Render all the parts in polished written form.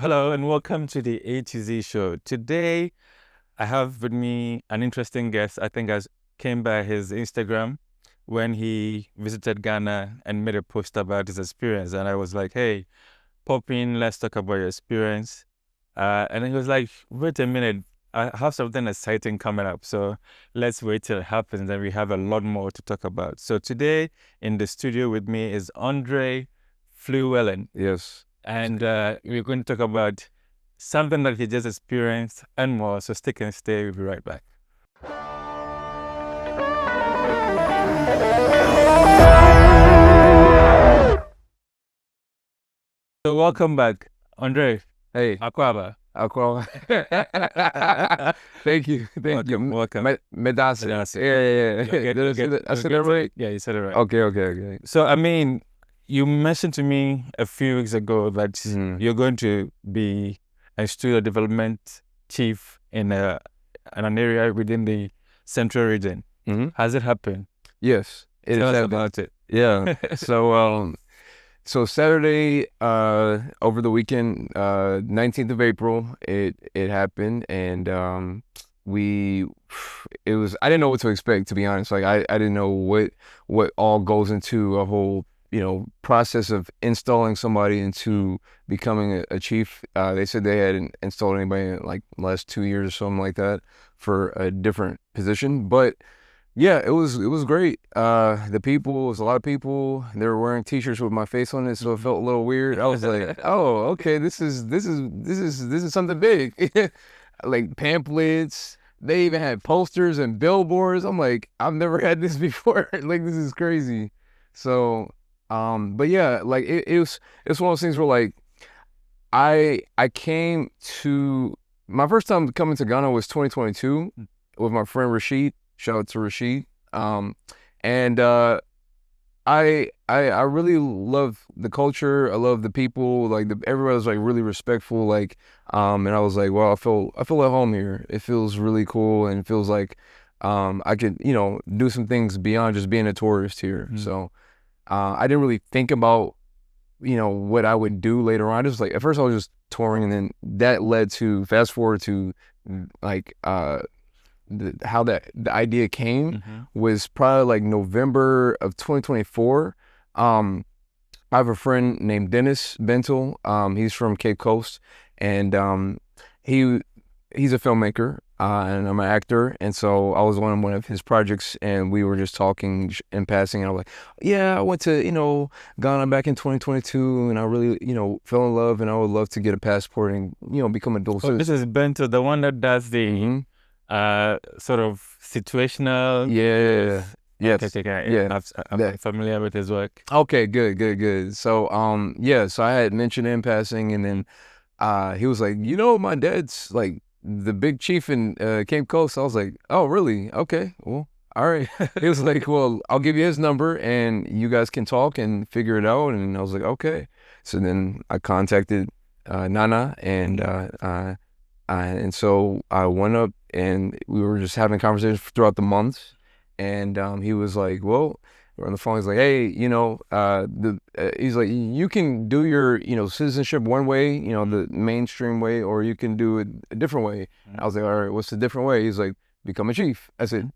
Hello and welcome to the A to Z show. Today, I have with me an interesting guest. I think I came by his Instagram when he visited Ghana and made a post about his experience. And I was like, hey, pop in, let's talk about your experience. And he was like, wait a minute, I have something exciting coming up. So let's wait till it happens. And we have a lot more to talk about. So today in the studio with me is Aundrey Flewellen. Yes. And we're going to talk about something that he just experienced and more. So stick and stay. We'll be right back. So welcome back, Aundrey. Hey, Akwaba. thank you. Thank you. Welcome. Medase. Yeah. I said that right? Yeah, you said it right. Okay. So, I mean, you mentioned to me a few weeks ago that you're going to be a student development chief in an area within the central region. Has it happened? Yes. Tell us about it. Yeah. So Saturday, over the weekend, 19th of April, it happened, and I didn't know what to expect, to be honest. Like I didn't know what all goes into a whole process of installing somebody into becoming a chief. They said they hadn't installed anybody in like the last 2 years or something like that for a different position, but yeah, it was great. The people, it was a lot of people. They were wearing T-shirts with my face on it, so it felt a little weird. I was like, oh, okay, this is something big. Like pamphlets. They even had posters and billboards. I'm like, I've never had this before. Like, this is crazy. So, but yeah, like it's one of those things where like I came to my first time coming to Ghana was 2022 with my friend Rashid. Shout out to Rashid. And I really love the culture. I love the people. Like everybody was like really respectful. Like and I was like, wow, I feel at home here. It feels really cool and it feels like I could do some things beyond just being a tourist here. So I didn't really think about what I would do later on. I just like at first I was just touring, and then that led to fast forward to like how the idea came was probably like November of 2024. I have a friend named Dennis Bentel. He's from Cape Coast, and he's a filmmaker, and I'm an actor. And so I was on one of his projects, and we were just talking in passing. And I was like, yeah, I went to Ghana back in 2022, and I really fell in love, and I would love to get a passport and become a dual citizen. This is Bentel, the one that does the sort of situational. Yeah. Yes. Okay. Yeah. I'm familiar with his work. Okay, good. So so I had mentioned in passing, and then he was like, my dad's like the big chief in Cape Coast. I was like, oh really? Okay, well, all right. He was like, well, I'll give you his number and you guys can talk and figure it out. And I was like, okay. So then I contacted Nana, and so I went up and we were just having conversations throughout the months. And he was like, well, we're on the phone. He's like, hey, he's like, you can do your, citizenship one way, the mainstream way, or you can do it a different way. I was like, all right, what's the different way? He's like, become a chief. I said,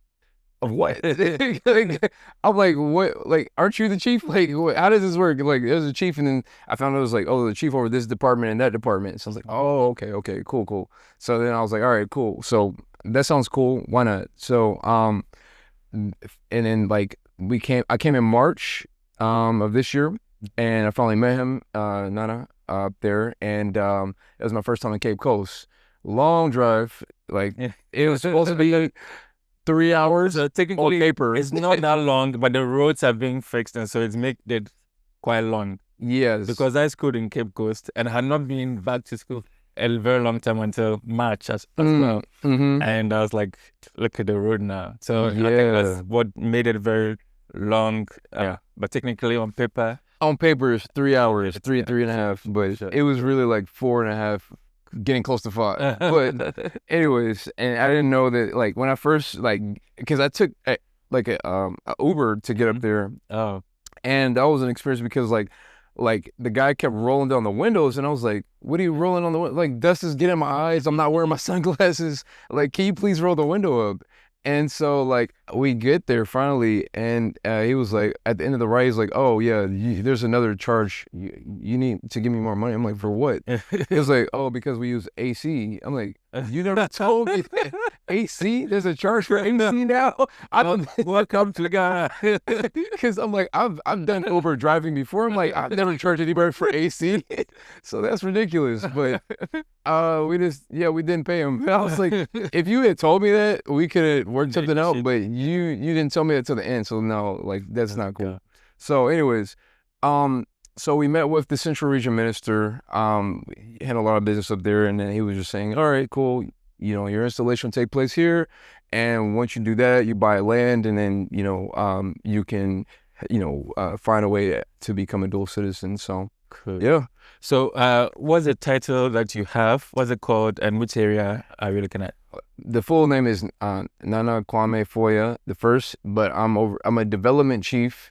of what? I'm like, what? Like, aren't you the chief? Like, how does this work? Like, there's a chief, and then I found out it was like, oh, the chief over this department and that department. So I was like, oh, okay, cool. So then I was like, all right, cool. So that sounds cool. Why not? So, and then like I came in March of this year, and I finally met him, Nana, up there, and it was my first time in Cape Coast. Long drive, like it was supposed to be 3 hours. Technically, on paper. It's not that long, but the roads are being fixed, and so it's made it quite long. Yes. Because I schooled in Cape Coast and had not been back to school a very long time until March as well. And I was like, look at the road now. So I think that's what made it very long. But technically on paper it's 3 hours, three and a half. But it was really like 4.5, getting close to 5. But anyways, and I didn't know that like when I first because I took a Uber to get up there. Oh. And that was an experience because like like the guy kept rolling down the windows, and I was like, "What are you rolling on the window? Like dust is getting in my eyes. I'm not wearing my sunglasses. Like, can you please roll the window up?" And so like we get there finally, and he was like, at the end of the ride, he's like, "Oh yeah, there's another charge. You need to give me more money." I'm like, "For what?" He was like, "Oh, because we use AC." I'm like, "You never told me that. AC? There's a charge for AC now?" Welcome to Ghana. Because I'm like, I've done Uber driving before. I'm like, I've never charged anybody for AC, so that's ridiculous. But we didn't pay him. I was like, if you had told me that, we could have worked something out. But you didn't tell me that till the end, so no, like that's not cool. So, anyways, so we met with the Central Region Minister. He had a lot of business up there, and then he was just saying, "All right, cool. You know, your installation will take place here, and once you do that, you buy land, and then you can, find a way to become a dual citizen." So, Cool. yeah. So, what's the title that you have? What's it called, and which area are you looking at? The full name is Nana Kwame Foya I, but I'm a development chief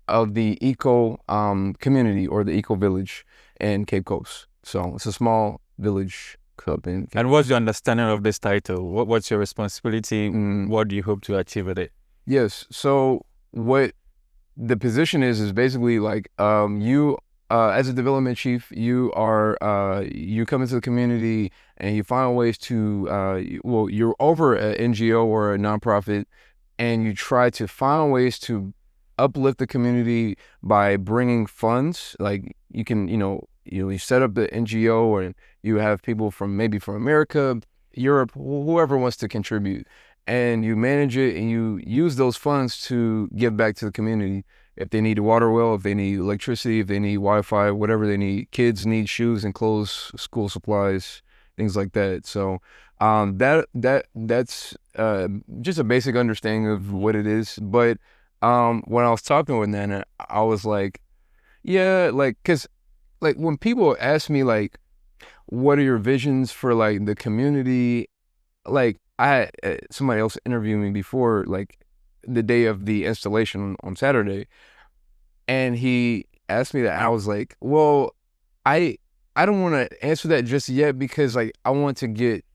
of the eco community, or the eco village in Cape Coast. So it's a small village club. And what's your understanding of this title? What's your responsibility? What do you hope to achieve with it? Yes. So what the position is basically like you as a development chief, you come into the community and you find ways to you're over an NGO or a nonprofit, and you try to find ways to uplift the community by bringing funds. Like you can, you set up the NGO, or you have people from America, Europe, whoever wants to contribute, and you manage it, and you use those funds to give back to the community. If they need a water well, if they need electricity, if they need Wi-Fi, whatever they need. Kids need shoes and clothes, school supplies, things like that. So that's just a basic understanding of what it is. But when I was talking with Nana, I was like, yeah, like, cause like when people ask me like, what are your visions for like the community? Like I had somebody else interview me before, like the day of the installation on Saturday, and he asked me that. I was like, well, I don't want to answer that just yet, because like I want to get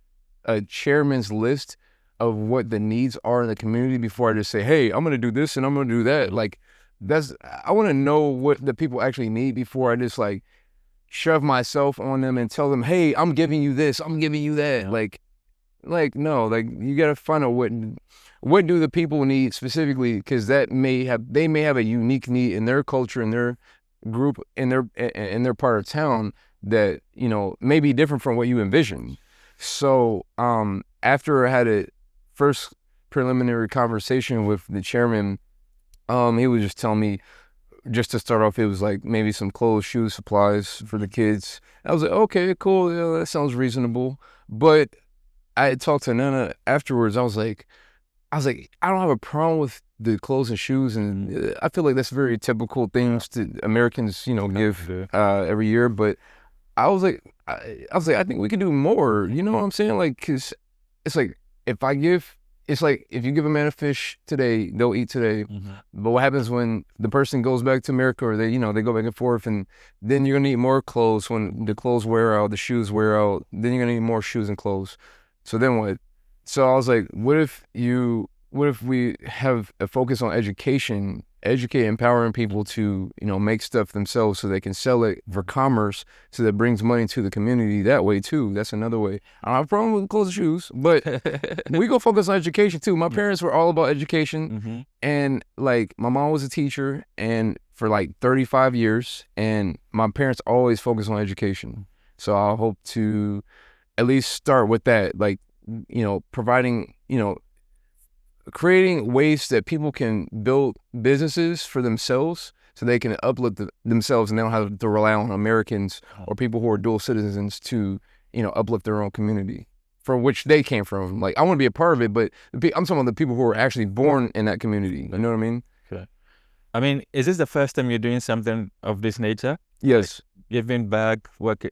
a chairman's list of what the needs are in the community before I just say, hey, I'm gonna do this and I'm gonna do that. Like I want to know what the people actually need before I just like shove myself on them and tell them, hey, I'm giving you this, I'm giving you that. Like no, like you gotta find out what do the people need specifically, because they may have a unique need in their culture, in their group, in their part of town that may be different from what you envision. So after I had a first preliminary conversation with the chairman, he was just telling me, just to start off, it was like maybe some clothes, shoes, supplies for the kids. I was like, okay, cool, yeah, that sounds reasonable. But I had talked to Nana afterwards. I was like, I don't have a problem with the clothes and shoes, and I feel like that's very typical things to Americans, give every year. But I was like, I think we could do more. You know what I'm saying? Like, cause it's like if you give a man a fish today, they'll eat today. But what happens when the person goes back to America, or they go back and forth, and then you're gonna need more clothes when the clothes wear out, the shoes wear out. Then you're gonna need more shoes and clothes. So then what? So I was like, what if we have a focus on empowering people to, make stuff themselves so they can sell it for commerce, so that brings money to the community that way too. That's another way. I don't have a problem with clothes and shoes, but we go focus on education too. My parents were all about education, and like my mom was a teacher and for like 35 years, and my parents always focused on education. So I hope to at least start with that, like, providing, creating ways that people can build businesses for themselves so they can uplift themselves, and they don't have to rely on Americans or people who are dual citizens to, uplift their own community from which they came from. Like, I want to be a part of it, but I'm talking about the people who are actually born in that community. You know what I mean? Okay. I mean, is this the first time you're doing something of this nature? Yes. Like giving back, working?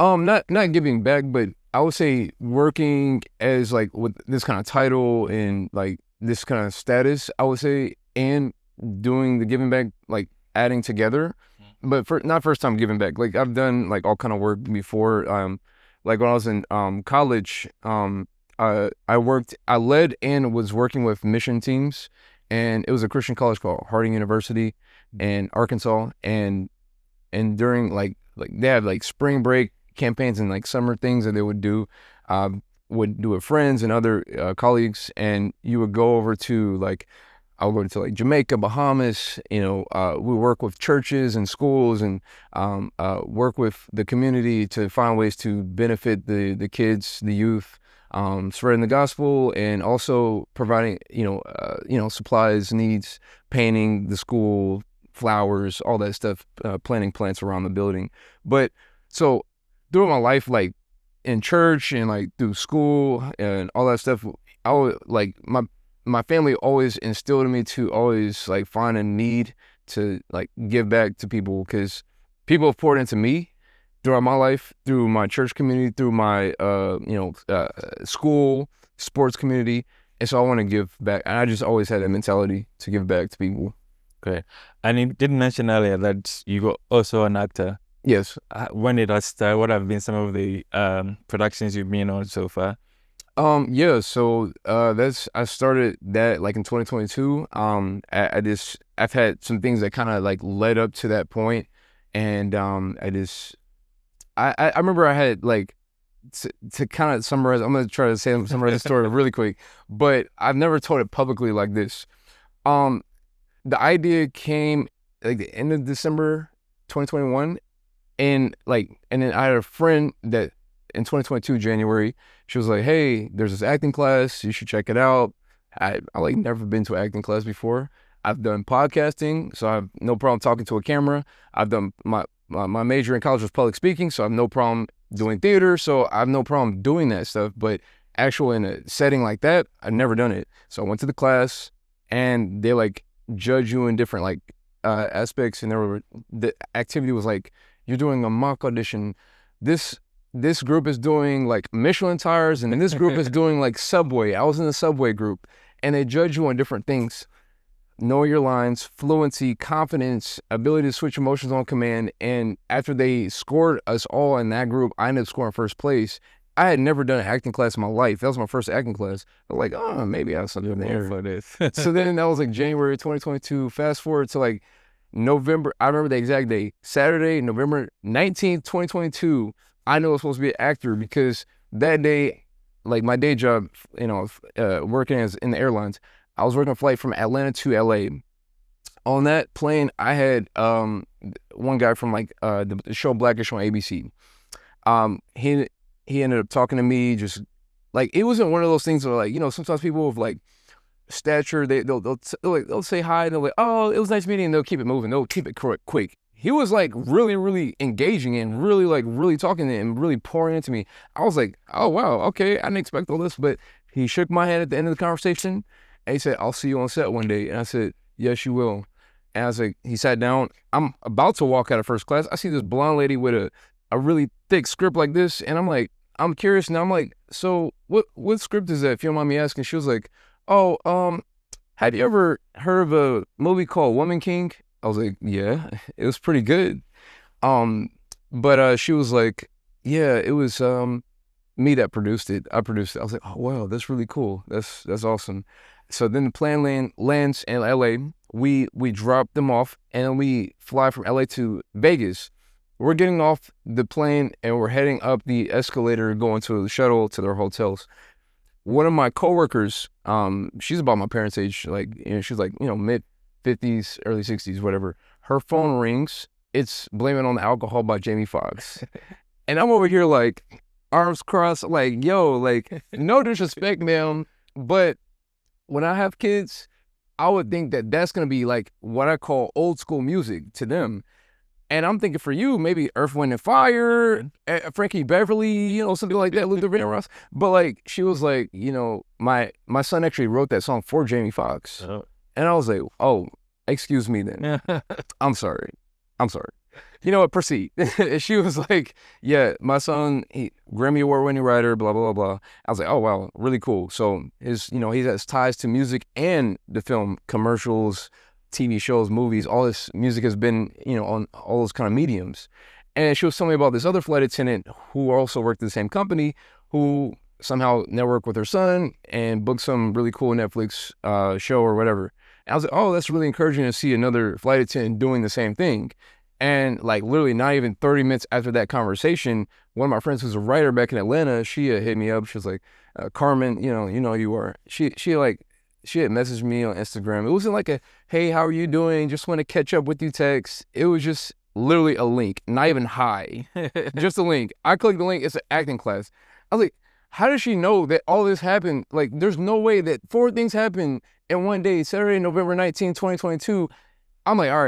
Not giving back, but I would say working as like with this kind of title and like this kind of status, I would say, and doing the giving back, like adding together. but not first time giving back. Like I've done like all kind of work before. Like when I was in college, I led and was working with mission teams, and it was a Christian college called Harding University in Arkansas, and during like they had like spring break campaigns and like summer things that they would do with friends and other colleagues, and you would go over to like I would go to like Jamaica, Bahamas, we work with churches and schools and work with the community to find ways to benefit the kids, the youth, spreading the gospel, and also providing supplies, needs, painting the school, flowers, all that stuff, planting plants around the building. But so throughout my life, like in church and like through school and all that stuff, I would like my family always instilled in me to always like find a need to like give back to people, because people have poured into me throughout my life, through my church community, through my school, sports community, and so I want to give back. And I just always had that mentality to give back to people. Okay, and you did mention earlier that you were also an actor. Yes. When did that start? What have been some of the productions you've been on so far? Yeah, so I started that like in 2022. I've had some things that kind of like led up to that point, and I remember I had like to kind of summarize. I'm gonna try to summarize the story really quick, but I've never told it publicly like this. The idea came like the end of December 2021, and then I had a friend that in 2022 January, she was like, "Hey, there's this acting class, you should check it out." I like never been to an acting class before. I've done podcasting, so I have no problem talking to a camera. I've done my major in college was public speaking, so I have no problem doing theater, so I have no problem doing that stuff. But actual in a setting like that, I've never done it. So I went to the class, and they like judge you in different like aspects, and the activity was like, you're doing a mock audition. This group is doing like Michelin tires, and then this group is doing like Subway. I was in the Subway group, and they judge you on different things. Know your lines, fluency, confidence, ability to switch emotions on command. And after they scored us all in that group, I ended up scoring first place. I had never done an acting class in my life. That was my first acting class. I was like, oh, maybe I have something there for this. So then that was like January 2022. Fast forward to like November. I remember the exact day. Saturday, November 19th, 2022. I knew I was supposed to be an actor because that day, like my day job, working in the airlines, I was working a flight from Atlanta to LA. On that plane, I had one guy from like the show Blackish on ABC. He ended up talking to me, just like, it wasn't one of those things where like, sometimes people with like stature, they'll say hi and they're like, oh, it was nice meeting, and they'll keep it moving. They'll keep it quick. He was like really, really engaging and really talking and really pouring into me. I was like, oh wow, okay, I didn't expect all this, but he shook my hand at the end of the conversation and he said, I'll see you on set one day. And I said, yes, you will. And I was like, he sat down. I'm about to walk out of first class. I see this blonde lady with a really thick script like this, and I'm like, I'm curious, and I'm like, so what script is that, if you don't mind me asking? She was like, oh, have you ever heard of a movie called Woman King? I was like, yeah, it was pretty good. But she was like, yeah, it was me that produced it. I produced it. I was like, oh wow, that's really cool. That's awesome. So then the plane lands in LA. We drop them off, and then we fly from LA to Vegas. We're getting off the plane and we're heading up the escalator, going to the shuttle to their hotels. One of my coworkers, she's about my parents' age, like, she's like, mid 50s, early 60s, whatever. Her phone rings. It's Blame It on the Alcohol by Jamie Foxx. And I'm over here like, arms crossed, like, yo, like, no disrespect, ma'am, but when I have kids, I would think that that's going to be like what I call old school music to them. And I'm thinking for you, maybe Earth, Wind and Fire, Frankie Beverly, something like that, Luther Vandross. But like, she was like, my son actually wrote that song for Jamie Foxx. Oh. And I was like, oh, excuse me then. I'm sorry. You know what, proceed. She was like, yeah, my son, Grammy Award winning writer, blah, blah, blah, blah. I was like, oh, wow, really cool. So he has ties to music and the film, commercials, TV shows, movies, all this music has been, you know, on all those kind of mediums. And she was telling me about this other flight attendant who also worked at the same company, who somehow networked with her son and booked some really cool Netflix show or whatever. And I was like, oh, that's really encouraging to see another flight attendant doing the same thing. And like literally not even 30 minutes after that conversation, one of my friends who's a writer back in Atlanta, she hit me up. She was like, Carmen, you know you are. She had messaged me on Instagram. It wasn't like a, hey, how are you doing? Just want to catch up with you text. It was just literally a link, not even hi, just a link. I clicked the link. It's an acting class. I was like, how does she know that all this happened? Like, there's no way that 4 things happened in one day, Saturday, November 19, 2022. I'm like, all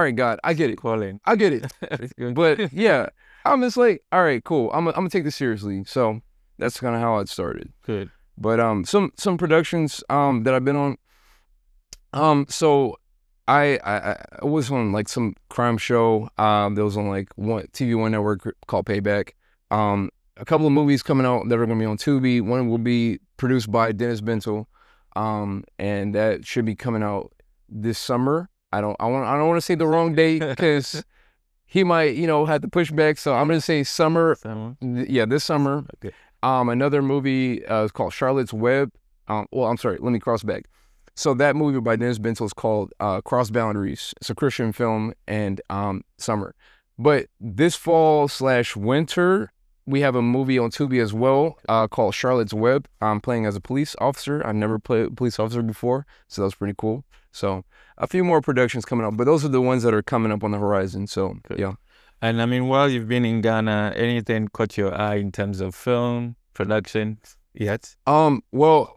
right, God, I get it. Calling. I get it. But yeah, I'm just like, all right, cool. I'm gonna take this seriously. So that's kind of how it started. Good. But some productions that I've been on. So I was on like some crime show that was on like TV1 network called Payback. A couple of movies coming out that are gonna be on Tubi. One will be produced by Dennis Bentel, and that should be coming out this summer. I don't want to say the wrong date because he might, you know, have to push back. So I'm gonna say summer. Yeah, this summer. Okay. Another movie is called Charlotte's Web. Well, I'm sorry. Let me cross back. So that movie by Dennis Bentel is called Cross Boundaries. It's a Christian film, and summer. But this fall/winter, we have a movie on Tubi as well called Charlotte's Web. I'm playing as a police officer. I've never played a police officer before, so that was pretty cool. So a few more productions coming up, but those are the ones that are coming up on the horizon. So yeah. And I mean, while you've been in Ghana, anything caught your eye in terms of film production yet? Well,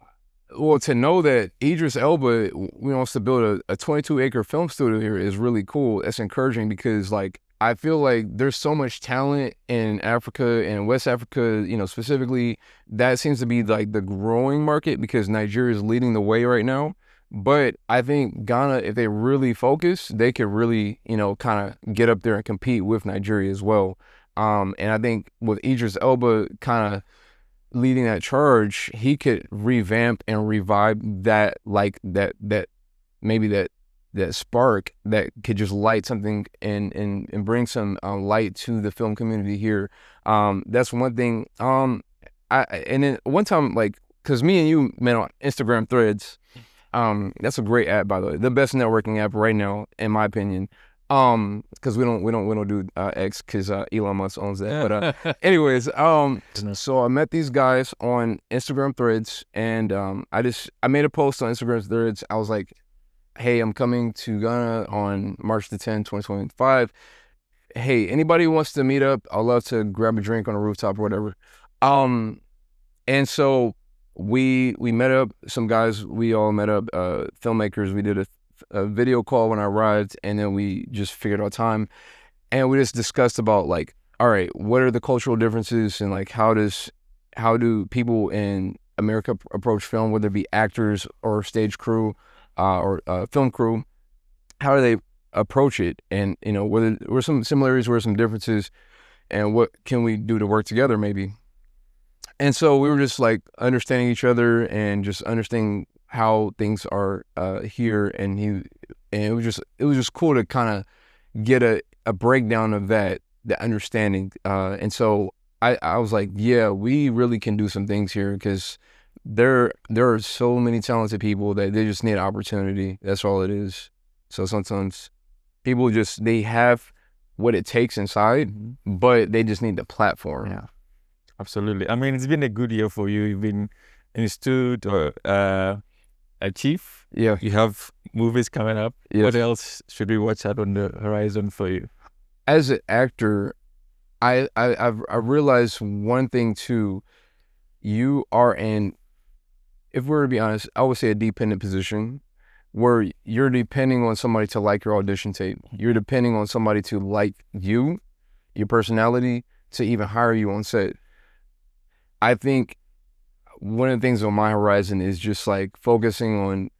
to know that Idris Elba wants to build a 22-acre film studio here is really cool. That's encouraging because like I feel like there's so much talent in Africa and West Africa, you know, specifically. That seems to be like the growing market because Nigeria is leading the way right now. But I think Ghana, if they really focus, they could really, you know, kind of get up there and compete with Nigeria as well. And I think with Idris Elba kind of leading that charge, he could revamp and revive that, like that maybe that spark that could just light something and bring some light to the film community here. That's one thing. And then one time, like, cause me and you met on Instagram Threads. That's a great app, by the way. The best networking app right now, in my opinion. Because we don't do X because Elon Musk owns that. But anyways, so I met these guys on Instagram Threads, and I made a post on Instagram Threads. I was like, hey, I'm coming to Ghana on March the 10th, 2025. Hey, anybody who wants to meet up, I'd love to grab a drink on a rooftop or whatever. And so we met up, some guys, we all met up, filmmakers. We did a video call when I arrived, and then we just figured out time. And we just discussed about like, all right, what are the cultural differences and like how do people in America approach film, whether it be actors or stage crew or film crew, how do they approach it? And, you know, whether there were some similarities, were some differences, and what can we do to work together maybe? And so we were just like understanding each other and just understanding how things are here. And it was just cool to kind of get a breakdown of the understanding. And so I was like, yeah, we really can do some things here because there are so many talented people that they just need opportunity. That's all it is. So sometimes people they have what it takes inside, but they just need the platform. Yeah. Absolutely. I mean, it's been a good year for you. You've been enstooled or a chief. Yeah. You have movies coming up. Yes. What else should we watch out on the horizon for you? As an actor, I realized one thing too. You are if we're to be honest, I would say a dependent position where you're depending on somebody to like your audition tape. You're depending on somebody to like you, your personality, to even hire you on set. I think one of the things on my horizon is just like focusing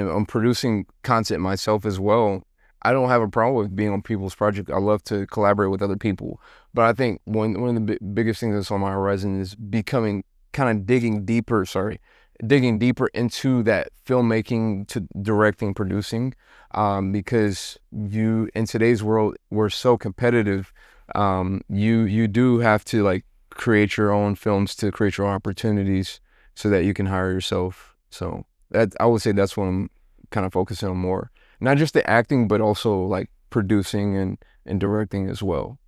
on producing content myself as well. I don't have a problem with being on people's projects. I love to collaborate with other people. But I think one of the biggest things that's on my horizon is digging deeper digging deeper into that filmmaking to directing, producing, because in today's world, we're so competitive. You do have to like create your own films to create your own opportunities so that you can hire yourself. So that, I would say that's what I'm kind of focusing on more. Not just the acting, but also like producing and directing as well.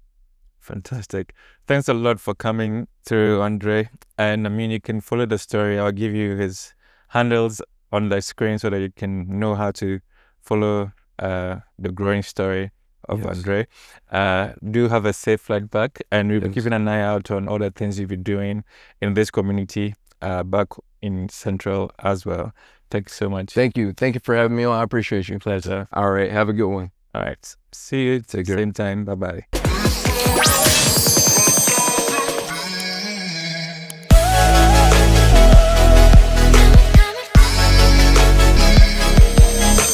Fantastic. Thanks a lot for coming through, Aundrey. And I mean, you can follow the story. I'll give you his handles on the screen so that you can know how to follow the growing story of Aundrey. Do have a safe flight back, and we'll be keeping an eye out on all the things you'll be doing in this community back in Central as well. Thanks so much. Thank you. Thank you for having me on. I appreciate you. Pleasure. All right. Have a good one. All right. See you at the same time. Bye-bye.